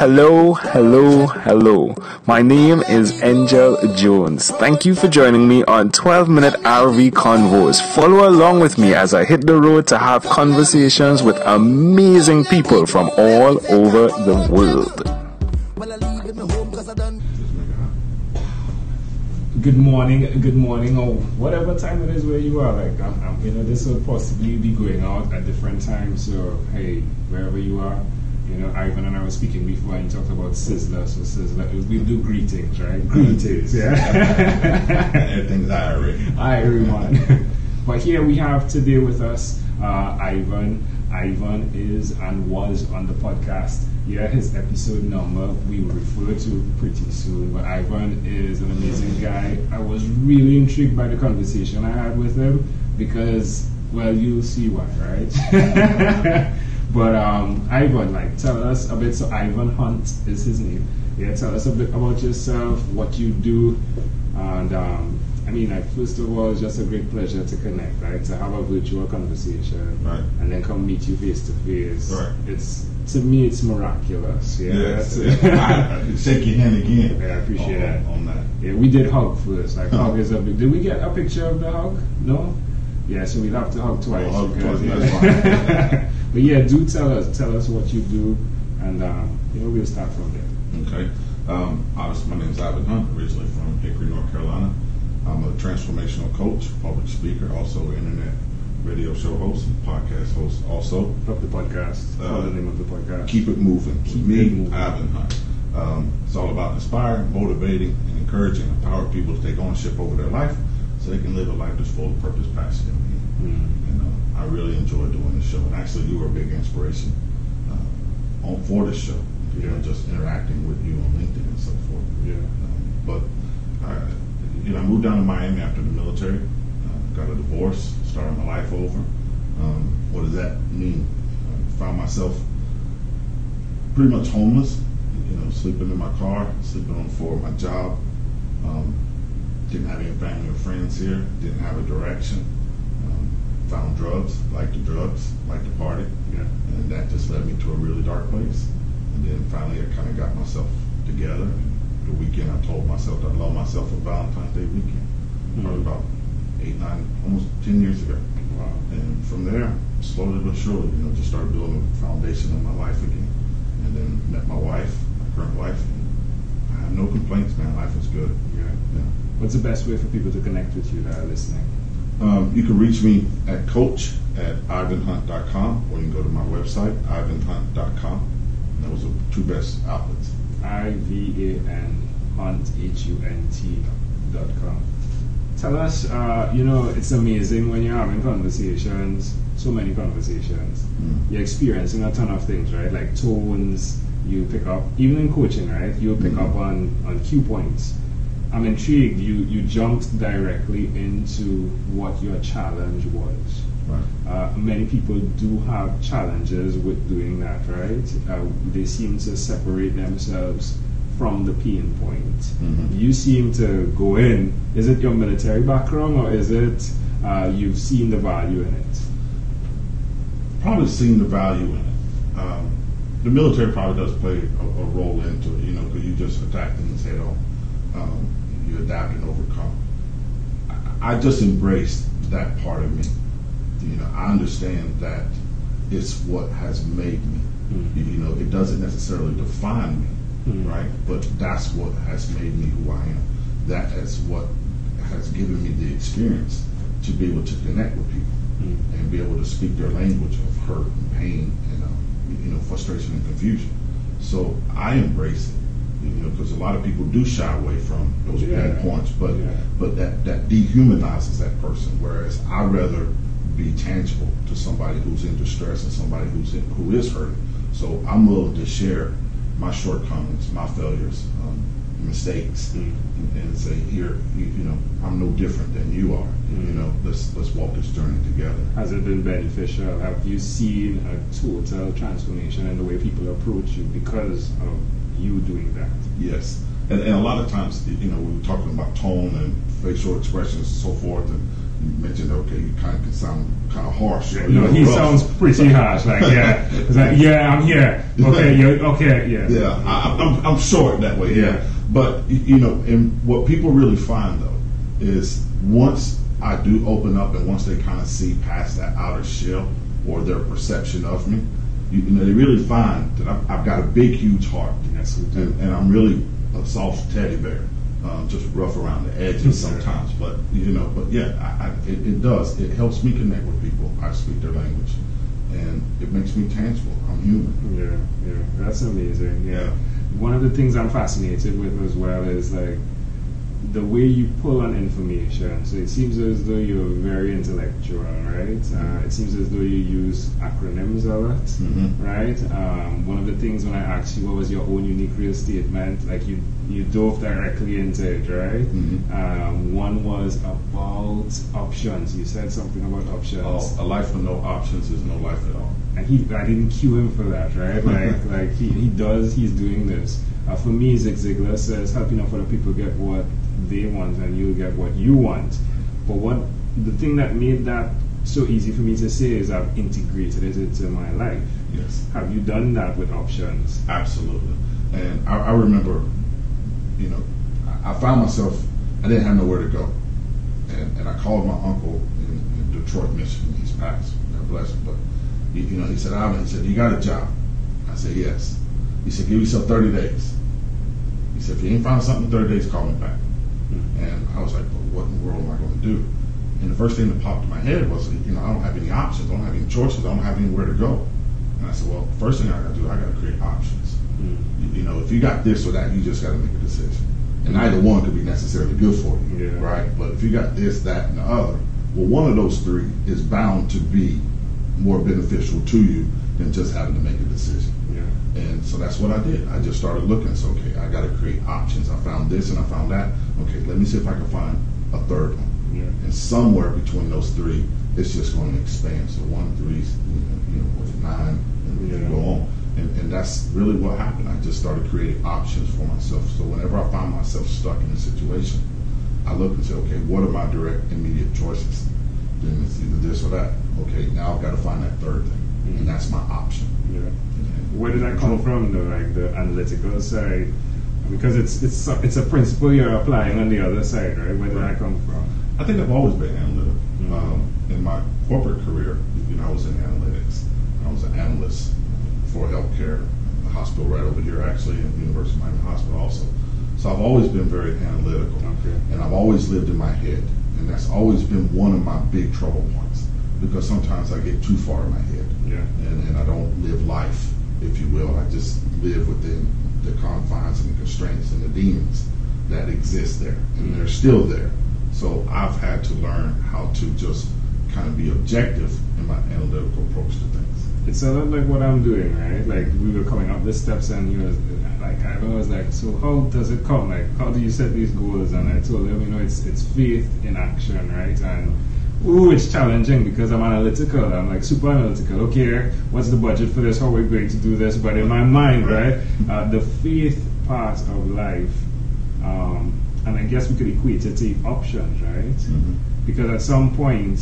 Hello, hello, hello. My name is Angel Jones. Thank you for joining me on 12-minute RV Convos. Follow along with me as I hit the road to have conversations with amazing people from all over the world. Good morning, or whatever time it is where you are. This will possibly be going out at different times. So, hey, wherever you are, Ivan and I were speaking before and talked about Sizzler. So, Sizzler, we'll do greetings, right? Greetings, yeah. Everything's Irie, man. But here we have today with us Ivan. Ivan is and was on the podcast. Yeah, his episode number we will refer to pretty soon. But Ivan is an amazing guy. I was really intrigued by the conversation I had with him because, well, you'll see why, right? But Ivan, tell us a bit. So Ivan Hunt is his name. Yeah, tell us a bit about yourself, what you do, and first of all, it's just a great pleasure to connect, right? To have a virtual conversation, right? And then come meet you face to face. Right. To me, it's miraculous. Yeah. Yes. I shake your hand again. Yeah, I appreciate that. On that. Yeah, we did hug first. Hug is a big. Did we get a picture of the hug? No. Yeah, so we'll have to hug twice. Hug twice. That's fine. But yeah, do tell us what you do, and we'll start from there. Okay. Obviously, my name is Ivan Hunt, originally from Hickory, North Carolina. I'm a transformational coach, public speaker, also internet radio show host, and podcast host also. Of the podcast. What's the name of the podcast? Keep It Moving. Keep It Moving. Ivan Hunt. It's all about inspiring, motivating, and encouraging, empowering people to take ownership over their life so they can live a life that's full of purpose, passion, and meaning. And I really enjoy doing this show. And actually, you were a big inspiration for this show. Just interacting with you on LinkedIn and so forth. I moved down to Miami after the military, got a divorce, started my life over. What does that mean? Found myself pretty much homeless, sleeping in my car, sleeping on the floor of my job. Didn't have any family or friends here, didn't have a direction. Found drugs, liked the party, and that just led me to a really dark place. And then finally I kind of got myself together. The weekend I told myself that I love myself for Valentine's Day weekend. Probably about 8, 9, almost 10 years ago. Wow. And from there, slowly but surely, just started building a foundation of my life again. And then met my wife, my current wife, and I have no complaints, man. Life is good. Yeah. What's the best way for people to connect with you that are listening? You can reach me at coach@ivanhunt.com, or you can go to my website, ivanhunt.com. And those are the two best outlets. IVAN Hunt HUNT.com. Tell us, it's amazing when you're having conversations, so many conversations. You're experiencing a ton of things, right? Like tones, you pick up, even in coaching, right? You'll pick up on cue points. I'm intrigued. You jumped directly into what your challenge was. Right. Many people do have challenges with doing that, right? They seem to separate themselves from the pain point. You seem to go in. Is it your military background, or is it you've seen the value in it? Probably seen the value in it. The military probably does play a role into it, because you just attack things head on. You adapt and overcome. I just embraced that part of me. I understand that it's what has made me. It doesn't necessarily define me, right? But that's what has made me who I am. That is what has given me the experience to be able to connect with people and be able to speak their language of hurt and pain and frustration and confusion. So I embrace it. Because a lot of people do shy away from those pain points, but that dehumanizes that person. Whereas I'd rather be tangible to somebody who's in distress and somebody who is hurting. So I'm willing to share my shortcomings, my failures, mistakes, and say, here, I'm no different than you are. Let's walk this journey together. Has it been beneficial? Have you seen a total transformation in the way people approach you because of you doing that? Yes, and a lot of times, we were talking about tone and facial expressions and so forth, and You mentioned, okay, you kind of can sound kind of harsh. Yeah, no, he sounds pretty harsh. Like, yeah, it's like, yeah, I'm here. Okay, you're okay, yeah. Yeah, I'm short that way. Yeah, but and what people really find though is once I do open up, and once they kind of see past that outer shell or their perception of me, they really find that I've got a big, huge heart, and I'm really a soft teddy bear. Just rough around the edges sometimes, but it does. It helps me connect with people. I speak their language, and it makes me tangible. I'm human. Yeah, that's amazing. Yeah, one of the things I'm fascinated with as well is like the way you pull on information. So it seems as though you're very intellectual, right? It seems as though you use acronyms a lot, right? One of the things when I asked you what was your own unique real statement, like you dove directly into it, right? One was about options. You said something about options. Oh, a life with no options is no life at all. And I didn't cue him for that, right? Like he's doing this. For me, Zig Ziglar says helping other people get what they want and you'll get what you want. But the thing that made that so easy for me to say is I've integrated it into my life. Yes. Have you done that with options? Absolutely. And I remember, I found myself, I didn't have nowhere to go. And I called my uncle in Detroit, Michigan. He's passed. God bless him. But, he said, Alvin, he said, you got a job? I said, yes. He said, give yourself 30 days. He said, if you ain't found something in 30 days, call me back. And I was like, well, what in the world am I going to do? And the first thing that popped in my head was, I don't have any options. I don't have any choices. I don't have anywhere to go. And I said, well, first thing I got to do, I got to create options. If you got this or that, you just got to make a decision. And either one could be necessarily good for you, right? But if you got this, that, and the other, well, one of those three is bound to be more beneficial to you than just having to make a decision. And so that's what I did. I just started looking. So, okay, I got to create options. I found this and I found that. Okay, let me see if I can find a third one. And somewhere between those three, it's just going to expand. So 1, 3, with 9, and we can go on. And that's really what happened. I just started creating options for myself. So whenever I find myself stuck in a situation, I look and say, okay, what are my direct, immediate choices? Then it's either this or that. Okay, now I've got to find that third thing. And that's my option. Where did that come from, though, like the analytical side? Because it's a principle you're applying on the other side, right? Where did that come from? I think I've always been analytical. In my corporate career, I was in analytics. I was an analyst for healthcare, a hospital right over here, actually, at the University of Miami Hospital also. So I've always been very analytical. And I've always lived in my head. And that's always been one of my big trouble points. Because sometimes I get too far in my head. And I don't live life, if you will. I just live within the confines and the constraints and the demons that exist there. And they're still there. So I've had to learn how to just kind of be objective in my analytical approach to things. It's a lot like what I'm doing, right? Like we were coming up the steps and he was like, I was like, so how does it come? Like, how do you set these goals? And I told him, it's faith in action, right? And it's challenging because I'm analytical. I'm like super analytical. Okay, what's the budget for this? How are we going to do this? But in my mind, right, the faith part of life, and I guess we could equate it to options, right? Because at some point,